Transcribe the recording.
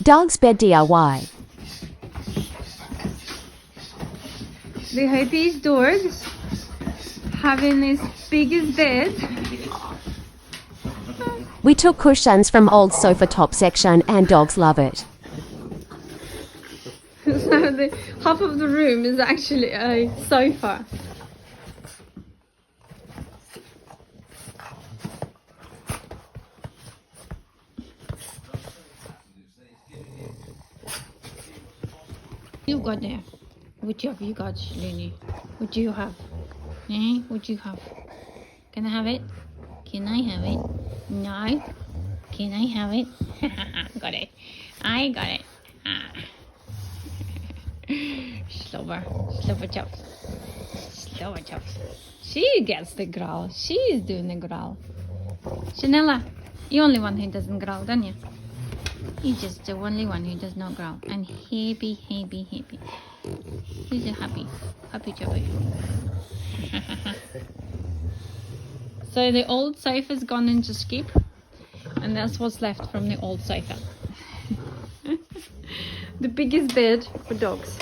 Dog's bed DIY. They have these dogs having this biggest bed. We took cushions from old sofa top section and dogs love it. So half of the room is actually a sofa. You got there. What have you got, Lenny? What do you have? Eh? What do you have? Can I have it? Can I have it? No. Can I have it? Got it. I got it. Ah. Slobber chops. Slobber chops. She gets the growl. She's doing the growl. Chanella, you only one who doesn't growl, don't you? You're just the only one who does not growl. And happy. He's a happy chubby. So the old sofa's gone into skip, and that's what's left from the old sofa. The biggest bed for dogs.